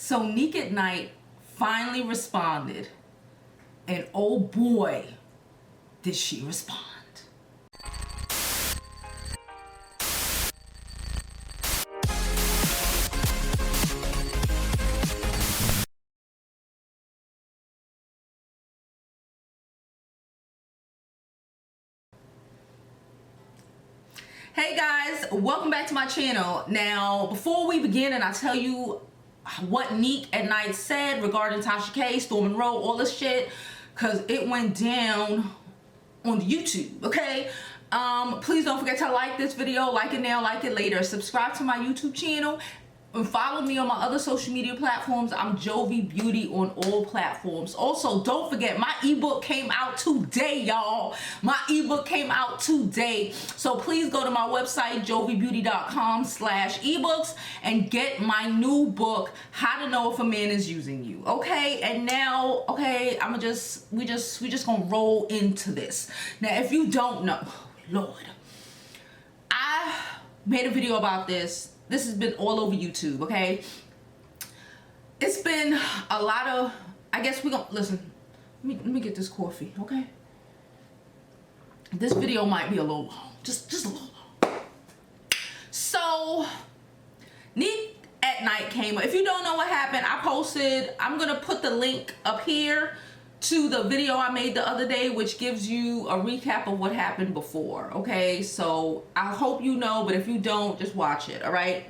So Nique at Nite finally responded, and oh boy, did she respond. Hey guys, welcome back to my channel. Now, before we begin and I tell you what Nique at Nite said regarding Tasha K, Monroe, all this shit, because it went down on YouTube, okay? Please don't forget to like this video, like it now, like it later, subscribe to my YouTube channel, and follow me on my other social media platforms. I'm Jovi Beauty on all platforms. Also, don't forget, my ebook came out today, y'all. My ebook came out today. So please go to my website, jovibeauty.com/ebooks, and get my new book, How to Know If a Man Is Using You. Okay, and now, okay, we just gonna roll into this. Now, if you don't know, Lord, I made a video about this. This has been all over YouTube, okay? It's been a lot of, I guess we gonna, listen, let me get this coffee, okay? This video might be a little long, just a little long. So, Nique at Nite came up. If you don't know what happened, I posted, I'm gonna put the link up here to the video I made the other day, which gives you a recap of what happened before, okay? So I hope you know, but if you don't, just watch it, all right?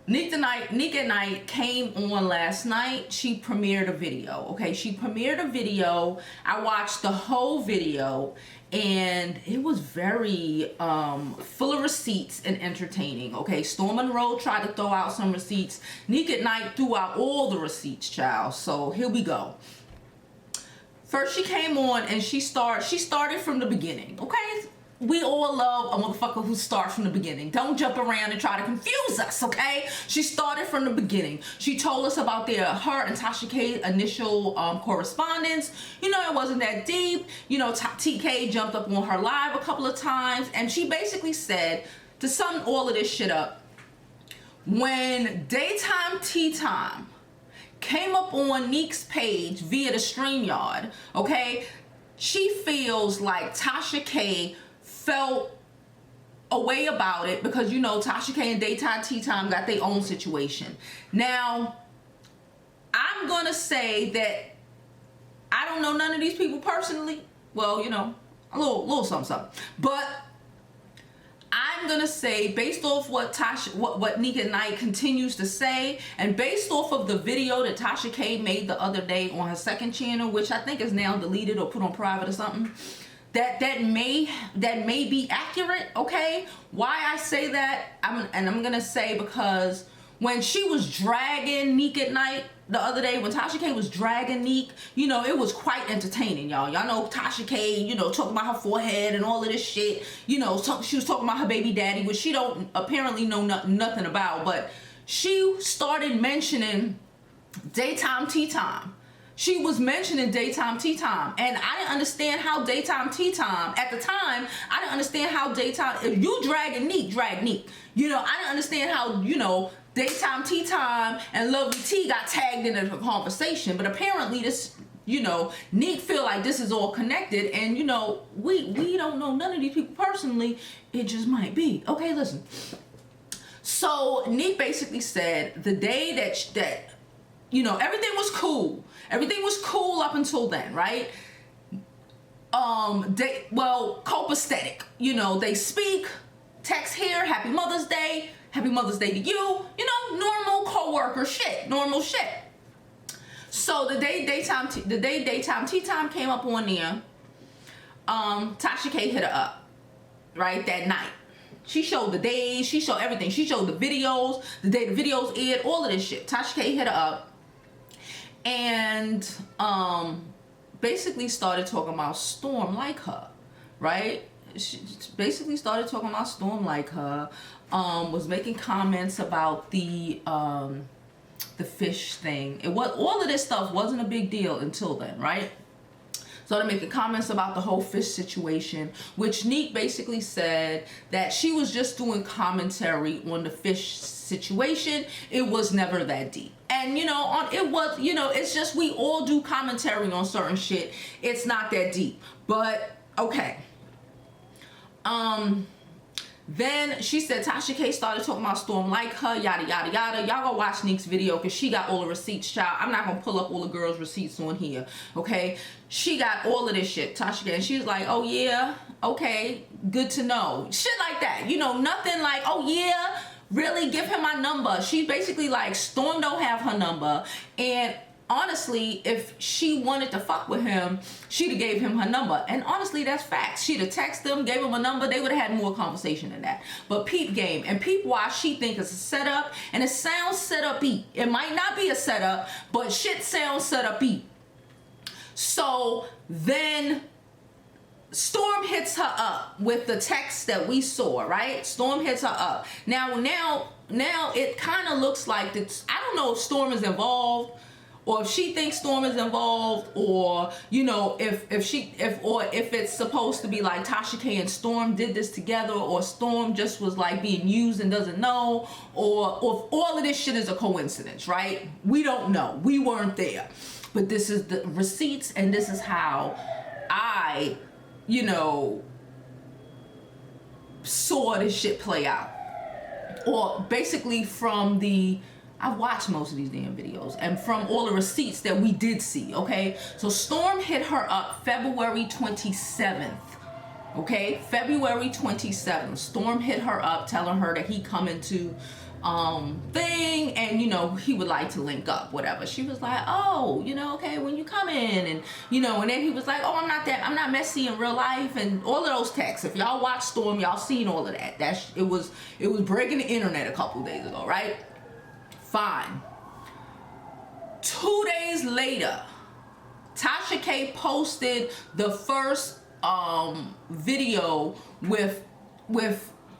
Nique at Nite came on last night. She premiered a video, okay? She premiered a video. I watched the whole video, and it was very full of receipts and entertaining, okay? Monroe tried to throw out some receipts. Nique at Nite threw out all the receipts, child. So here we go. First, she came on and she started from the beginning, okay? We all love a motherfucker who starts from the beginning. Don't jump around and try to confuse us, okay? She started from the beginning. She told us about her and Tasha K's initial correspondence. You know, it wasn't that deep. You know, TK jumped up on her live a couple of times, and she basically said, to sum all of this shit up, when daytime tea time came up on Nique's page via the Streamyard, okay, she feels like Tasha K felt a way about it because, you know, Tasha K and Daytime Tea Time got their own situation. Now, I'm gonna say that I don't know none of these people personally. Well, you know, a little something. But I'm gonna say, based off what Nique at Nite continues to say, and based off of the video that Tasha K made the other day on her second channel, which I think is now deleted or put on private or something, that may be accurate, okay? Why I say that, I'm gonna say because when she was dragging Nique at Nite the other day, when Tasha K was dragging Nique, you know, it was quite entertaining, y'all. Y'all know Tasha K, you know, talking about her forehead and all of this shit. You know, she was talking about her baby daddy, which she don't apparently know nothing about, but she started mentioning Daytime Tea Time. She was mentioning Daytime Tea Time, and I didn't understand how Daytime Tea Time, at the time, I didn't understand how daytime, if you dragging Nique, drag Nique. You know, I didn't understand how, you know, Daytime Tea Time and Lovely Tea got tagged into the conversation, but apparently this, you know, Nique feel like this is all connected, and, you know, we don't know none of these people personally. It just might be. Okay, listen. So Nique basically said the day that you know, everything was cool. Everything was cool up until then, right? Copacetic. You know, they speak, text here, happy Mother's Day to you. You know, normal co-worker shit, normal shit. So the day Daytime Tea Time came up on there, Tasha K hit her up, right, that night. She showed the days, she showed everything. She showed the videos, the day the videos aired, all of this shit. Tasha K hit her up and basically started talking about Storm like her, right? She basically started talking about Storm like her, was making comments about the fish thing. All of this stuff wasn't a big deal until then, right? started making comments about the whole fish situation, which Nique basically said that she was just doing commentary on the fish situation. It was never that deep. And it was, it's just, we all do commentary on certain shit. It's not that deep. But okay. Then she said Tasha K started talking about Storm like her, yada yada yada. Y'all go watch Nique's video because she got all the receipts, child. I'm not gonna pull up all the girls' receipts on here, okay? She got all of this shit, Tasha K, and she was like, oh yeah, okay, good to know. Shit like that, nothing like, oh yeah, really, give him my number. She basically like, Storm don't have her number, and honestly, if she wanted to fuck with him, she'd have gave him her number. And honestly, that's facts. She'd have texted him, gave him a number. They would have had more conversation than that. But peep game. And peep why she think it's a setup. And it sounds set-up-y. It might not be a setup, but shit sounds set-up-y. So then Storm hits her up with the text that we saw, right? Storm hits her up. Now it kind of looks like it's, I don't know if Storm is involved, or if she thinks Storm is involved, or if it's supposed to be like Tasha K and Storm did this together, or Storm just was like being used and doesn't know, or if all of this shit is a coincidence, right? We don't know. We weren't there. But this is the receipts, and this is how I, saw this shit play out. Or basically from I've watched most of these damn videos, and from all the receipts that we did see, okay? So Storm hit her up February 27th, okay? February 27th. Storm hit her up telling her that he coming to thing, and he would like to link up, whatever. She was like, oh, okay, when you come in, and and then he was like, oh, I'm not messy in real life, and all of those texts. If y'all watch Storm, y'all seen all of that. It was breaking the internet a couple days ago, right? Fine. 2 days later, Tasha K posted the first video with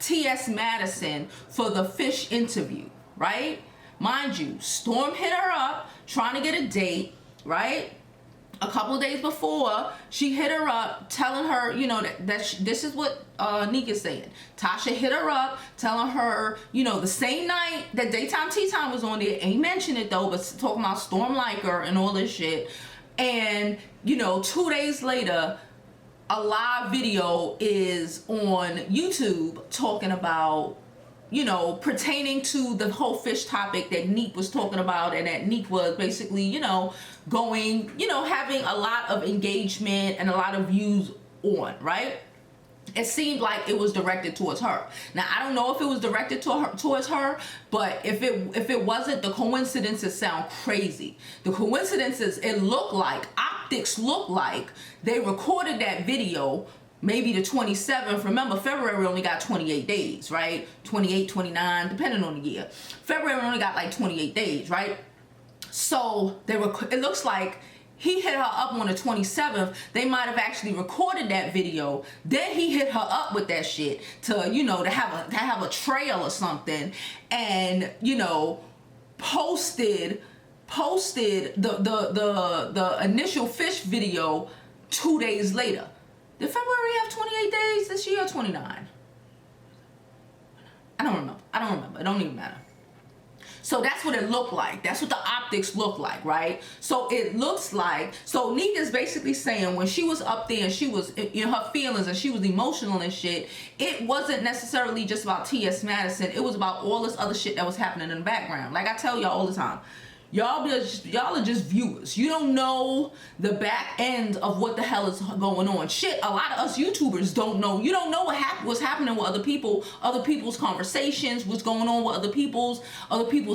T.S. Madison for the fish interview, right? Mind you, Storm hit her up trying to get a date, right? A couple days before, she hit her up telling her, this is what Nique is saying. Tasha hit her up telling her, the same night that Daytime Tea Time was on there, ain't mentioned it though, but talking about Storm like her and all this shit. And, 2 days later, a live video is on YouTube talking about, pertaining to the whole fish topic that Nique was talking about, and that Nique was basically, going, having a lot of engagement and a lot of views on, right? It seemed like it was directed towards her. Now, I don't know if it was directed towards her, but if it wasn't, the coincidences sound crazy. The coincidences, optics look like they recorded that video maybe the 27th. Remember, February only got 28 days, right? 28, 29, depending on the year. February only got like 28 days, right? So it looks like he hit her up on the 27th. They might have actually recorded that video. Then he hit her up with that shit to, to have a trail or something, and posted the initial fish video 2 days later. Did February have 28 days this year or 29? I don't remember. It don't even matter. So that's what it looked like. That's what the optics look like, right? So it looks like, so Nique is basically saying when she was up there and she was in her feelings and she was emotional and shit, it wasn't necessarily just about T.S. Madison. It was about all this other shit that was happening in the background. Like I tell y'all all the time, y'all are just viewers. You don't know the back end of what the hell is going on. Shit, a lot of us YouTubers don't know. You don't know what's happening with other people's conversations, what's going on with other people's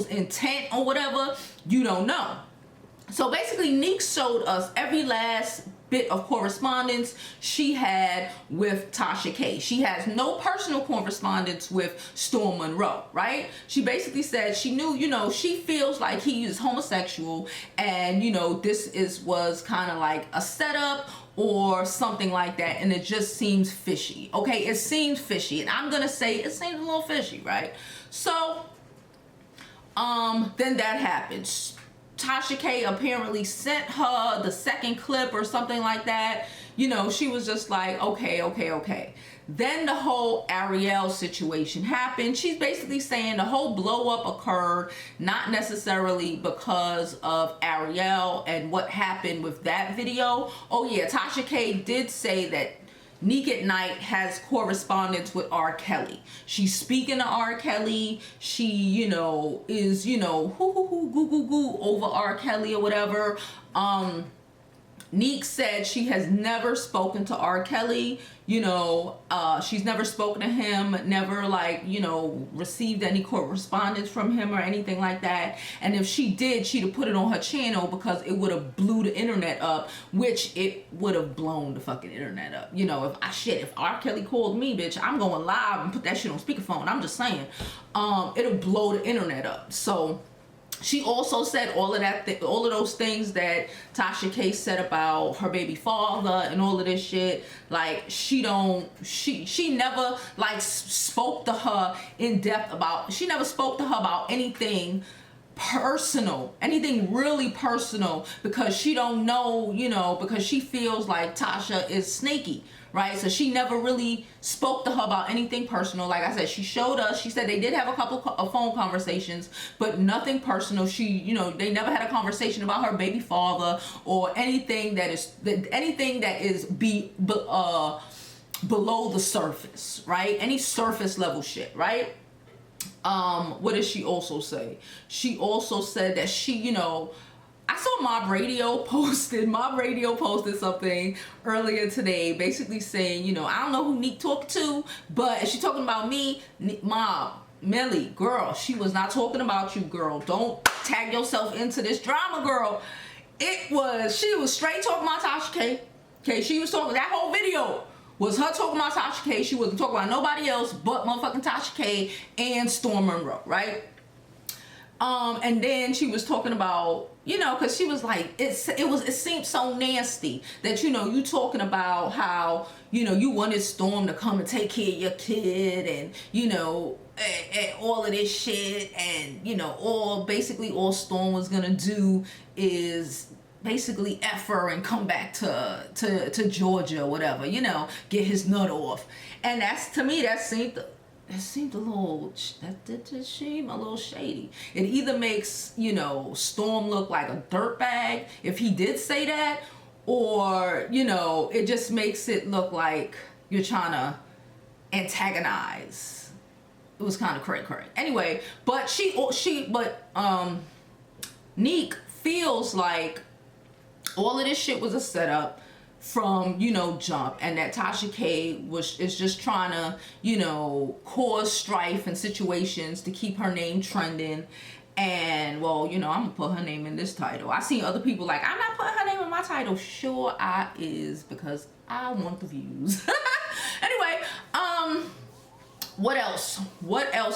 intent or whatever. You don't know. So basically, Nique showed us every last bit of correspondence she had with Tasha K. She has no personal correspondence with Storm Monroe, right? She basically said she knew, she feels like he is homosexual, and this was kind of like a setup or something like that, and it just seems fishy. Okay, it seems fishy, and I'm gonna say it seems a little fishy, right? So then that happens. Tasha K apparently sent her the second clip or something like that, you know, she was just like, okay. Then the whole Ariel situation happened. She's basically saying the whole blow up occurred not necessarily because of Ariel and what happened with that video. Oh yeah, Tasha K did say that Nique at Night has correspondence with R. Kelly. She's speaking to R. Kelly. She, you know, is, you know, goo over R. Kelly or whatever. Nique said she has never spoken to R. Kelly, you know, she's never spoken to him, never like, you know, received any correspondence from him or anything like that. And if she did, she'd have put it on her channel because it would have blew the internet up, which it would have blown the fucking internet up. You know, if R. Kelly called me, bitch, I'm going live and put that shit on speakerphone. I'm just saying, it'll blow the internet up. So she also said all of those things that Tasha K said about her baby father and all of this shit. Like she never like spoke to her in depth about. She never spoke to her about anything personal, anything really personal, because she don't know, you know, because she feels like Tasha is snaky, right? So she never really spoke to her about anything personal. Like I said, she showed us, she said they did have a couple of phone conversations, but nothing personal. She, you know, they never had a conversation about her baby father or anything that is below the surface, right? Any surface level shit, right? What did she also say? She also said that she, you know, I saw Mob Radio posted something earlier today basically saying, you know, I don't know who Nique talked to, but if she talking about me, Mob, Millie, girl, she was not talking about you, girl. Don't tag yourself into this drama, girl. She was straight talking about Tasha K. Okay, she was talking, that whole video was her talking about Tasha K. She wasn't talking about nobody else but motherfucking Tasha K and Storm Monroe, right? And then she was talking about, you know, because she was like, it seemed so nasty that, you know, you talking about how, you know, you wanted Storm to come and take care of your kid and, you know, and all of this shit, and, you know, basically all Storm was gonna do is basically F her and come back to Georgia or whatever, you know, get his nut off. And that's, to me, that seemed a little, that did seem a little shady. It either makes, you know, Storm look like a dirtbag if he did say that, or, you know, it just makes it look like you're trying to antagonize. It was kind of cray. Anyway, but Nique feels like all of this shit was a setup from, you know, jump, and that Tasha K is just trying to, you know, cause strife and situations to keep her name trending. And, well, you know, I'm gonna put her name in this title. I seen other people like, I'm not putting her name in my title. Sure I is, because I want the views. Anyway, what else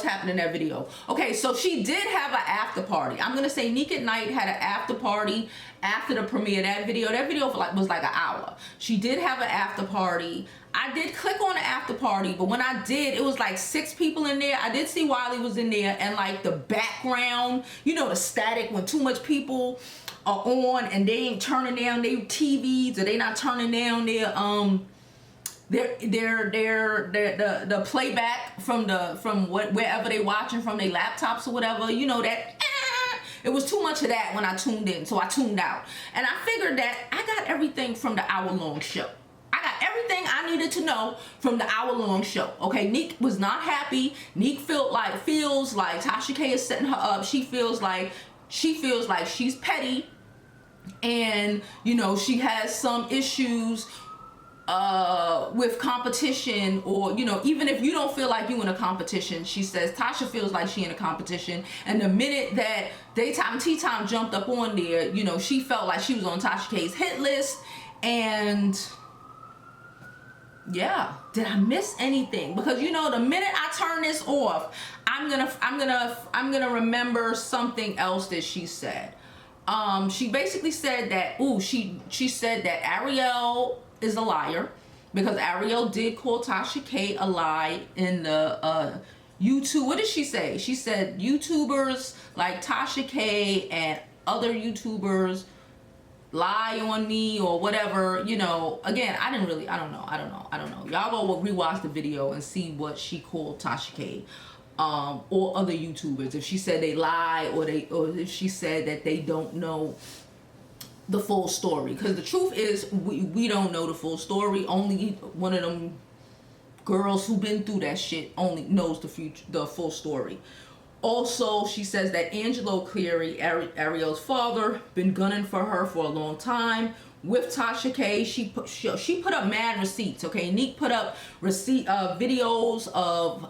happened in that video? Okay, so she did have an after party. I'm gonna say Nique at Night had an after party after the premiere of that video. That video was like an hour. She did have an after party. I did click on the after party, but when I did, it was like 6 people in there. I did see Wiley was in there, and like the background, you know, the static when too much people are on and they ain't turning down their TVs, or they not turning down their the playback from wherever they watching from, their laptops or whatever, you know, that it was too much of that when I tuned in, so I tuned out. And I figured that I got everything from the hour-long show. I got everything I needed to know from the hour-long show. Okay, Nique was not happy. Nique feels like Tasha K is setting her up. She feels like she's petty, and, you know, she has some issues with competition, or, you know, even if you don't feel like you in a competition, she says Tasha feels like she in a competition. And the minute that Daytime Tea Time jumped up on there, you know, she felt like she was on Tasha K's hit list. And yeah, did I miss anything? Because, you know, the minute I turn this off, I'm gonna remember something else that she said. She basically said that, she said that Ariel is a liar, because Ariel did call Tasha K a lie in the YouTube. What did she say? She said YouTubers like Tasha K and other YouTubers lie on me or whatever, you know. Again, I don't know. Y'all go rewatch the video and see what she called Tasha K, or other YouTubers. If she said they lie, or if she said that they don't know the full story. Because the truth is, we don't know the full story. Only one of them girls who been through that shit only knows the full story. Also, she says that Angelo Cleary, Ariel's father, been gunning for her for a long time. With Tasha K, she put up mad receipts. Okay, Nique put up videos of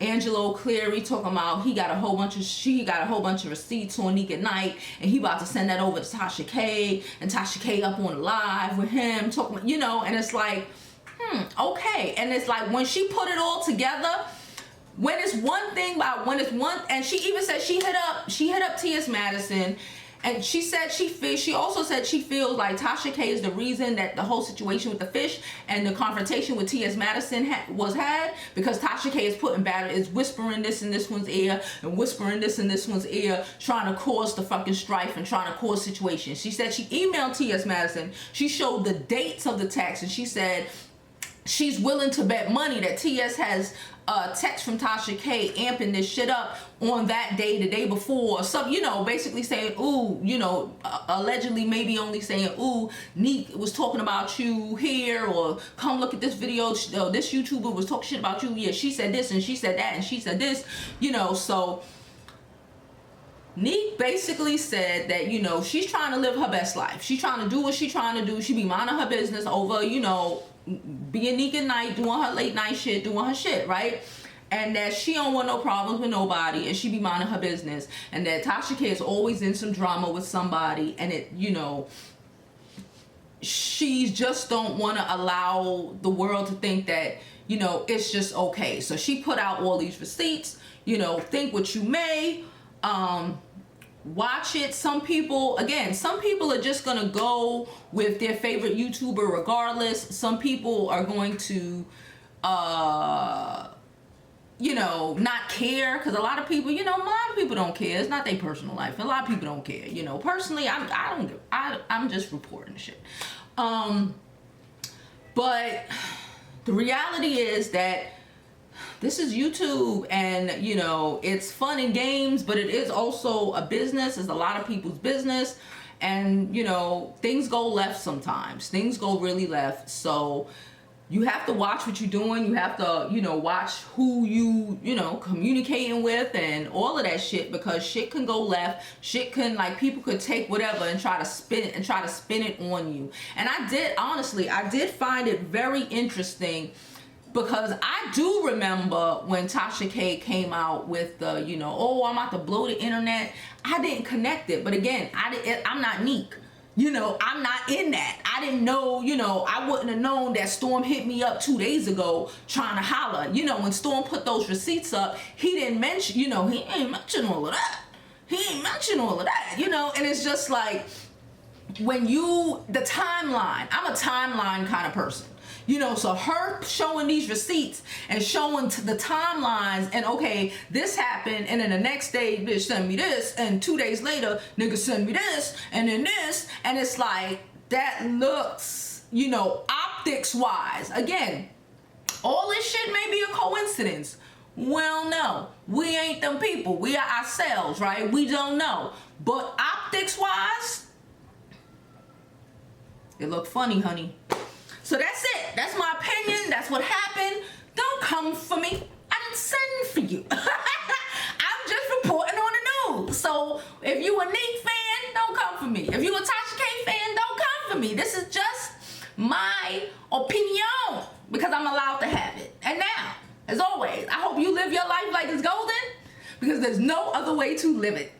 Angelo Cleary talking about she got a whole bunch of receipts on Nique at Night, and he about to send that over to Tasha K, and Tasha K up on live with him talking, you know. And it's like, okay. And it's like, when she put it all together, when it's one thing and she even said she hit up T.S. Madison, and she also said she feels like Tasha K is the reason that the whole situation with the fish and the confrontation with T.S. Madison was had, because Tasha K is whispering this in this one's ear and whispering this in this one's ear, trying to cause the fucking strife and trying to cause situations. She said she emailed T.S. Madison. She showed the dates of the text, and she said she's willing to bet money that T.S. has text from Tasha K amping this shit up on that day, the day before, or something, you know, basically saying, ooh, you know, allegedly maybe only saying, ooh, Nique was talking about you here, or come look at this video, this YouTuber was talking shit about you, yeah, she said this and she said that and she said this, you know. So Nique basically said that, you know, she's trying to live her best life. She's trying to do what she's trying to do. She be minding her business over, you know, being Nique at Night, doing her late night shit, doing her shit, right? And that she don't want no problems with nobody, and she be minding her business. And that Tasha K is always in some drama with somebody, and it, you know, she just don't want to allow the world to think that, you know, it's just okay. So she put out all these receipts, you know, think what you may, watch it. Some people are just gonna go with their favorite YouTuber regardless. Some people are going to you know, not care, because a lot of people, you know, a lot of people don't care. It's not their personal life. A lot of people don't care, you know. Personally, I'm just reporting shit. But the reality is that this is YouTube, and, you know, it's fun and games, but it is also a business. It's a lot of people's business, and, you know, things go left sometimes. Things go really left. So you have to watch what you're doing. You have to, you know, watch who you know, communicating with and all of that shit, because shit can go left. Shit can, like, people could take whatever and try to spin it on you. And I did find it very interesting, because I do remember when Tasha K came out with the, you know, oh, I'm about to blow the internet. I didn't connect it. But again, I'm not Nique. You know, I'm not in that. I didn't know, you know, I wouldn't have known that Storm hit me up 2 days ago trying to holler. You know, when Storm put those receipts up, he didn't mention, you know, he ain't mention all of that. You know, and it's just like, when the timeline, I'm a timeline kind of person. You know, so her showing these receipts and showing the timelines, and okay, this happened, and then the next day, bitch send me this, and 2 days later, nigga send me this, and then this, and it's like, that looks, you know, optics wise, again, all this shit may be a coincidence. Well, no, we ain't them people. We are ourselves, right? We don't know. But optics wise, it looked funny, honey. So that's it. That's my opinion. That's what happened. Don't come for me. I didn't send for you. I'm just reporting on the news. So if you a Nique fan, don't come for me. If you a Tasha K fan, don't come for me. This is just my opinion, because I'm allowed to have it. And now, as always, I hope you live your life like it's golden, because there's no other way to live it.